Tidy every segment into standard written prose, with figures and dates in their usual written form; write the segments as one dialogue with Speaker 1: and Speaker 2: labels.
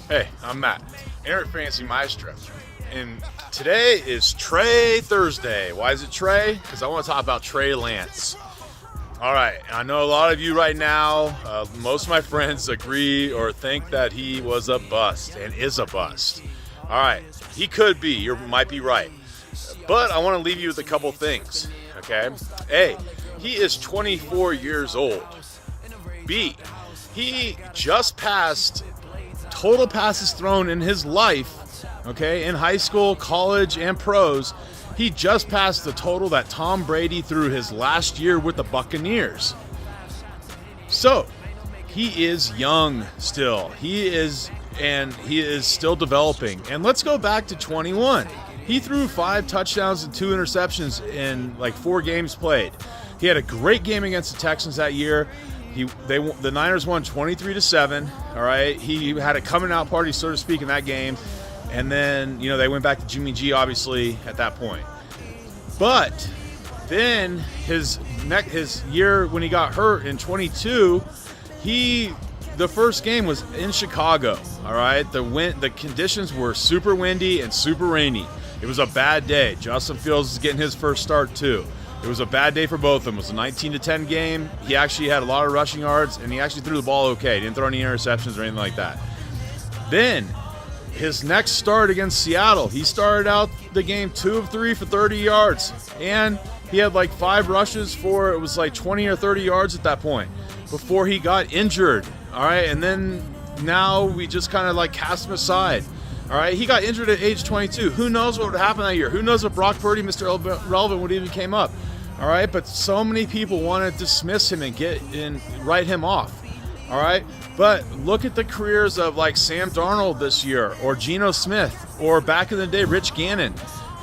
Speaker 1: Hey, I'm Matt, Internet Fantasy Maestro, and today is Trey Thursday. Why is it Trey? Because I want to talk about Trey Lance. All right, I know a lot of you right now, most of my friends agree or think that he was a bust and is a bust. All right, he could be, you might be right. But I want to leave you with a couple things, okay? A, he is 24 years old. B, he just passed total passes thrown in his life, okay, in high school, college, and pros. He just passed the total that Tom Brady threw his last year with the Buccaneers. So, he is young still. He is still developing. And let's go back to 21. He threw 5 touchdowns and 2 interceptions in like 4 games played. He had a great game against the Texans that year. The Niners won 23-7. All right, he had a coming out party, so to speak, in that game, and then they went back to Jimmy G, obviously, at that point. But then his year when he got hurt in 22, the first game was in Chicago. All right, the conditions were super windy and super rainy. It was a bad day. Justin Fields is getting his first start too. It was a bad day for both of them. It was a 19-10 game. He actually had a lot of rushing yards, and he actually threw the ball okay. He didn't throw any interceptions or anything like that. Then, his next start against Seattle, he started out the game 2 of 3 for 30 yards. And he had like 5 rushes for, it was like 20 or 30 yards at that point before he got injured. All right, and then now we just kind of like cast him aside. All right, he got injured at age 22. Who knows what would happen that year? Who knows if Brock Purdy, Mr. Relevant, would even came up? All right, but so many people want to dismiss him and write him off. All right, but look at the careers of like Sam Darnold this year, or Geno Smith, or back in the day, Rich Gannon.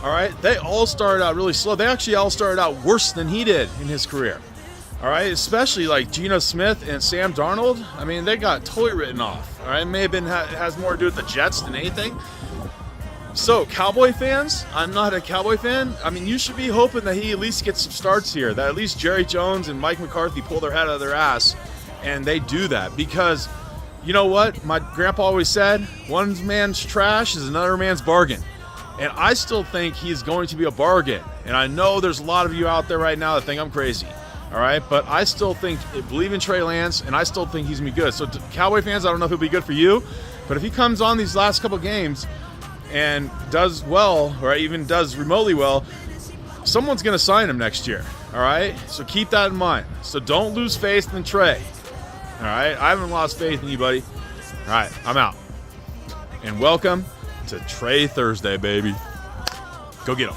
Speaker 1: All right, they all started out really slow. They actually all started out worse than he did in his career. All right, especially like Geno Smith and Sam Darnold. I mean, they got totally written off. All right, it may have been has more to do with the Jets than anything. So, Cowboy fans, I'm not a Cowboy fan. I mean, you should be hoping that he at least gets some starts here, that at least Jerry Jones and Mike McCarthy pull their head out of their ass, and they do that. Because, you know what? My grandpa always said, one man's trash is another man's bargain. And I still think he's going to be a bargain. And I know there's a lot of you out there right now that think I'm crazy. All right? But I still believe in Trey Lance, and I still think he's going to be good. So, Cowboy fans, I don't know if he'll be good for you, but if he comes on these last couple games and does well, or even does remotely well, someone's going to sign him next year, all right? So keep that in mind. So don't lose faith in Trey, all right? I haven't lost faith in you, buddy. All right, I'm out. And welcome to Trey Thursday, baby. Go get him.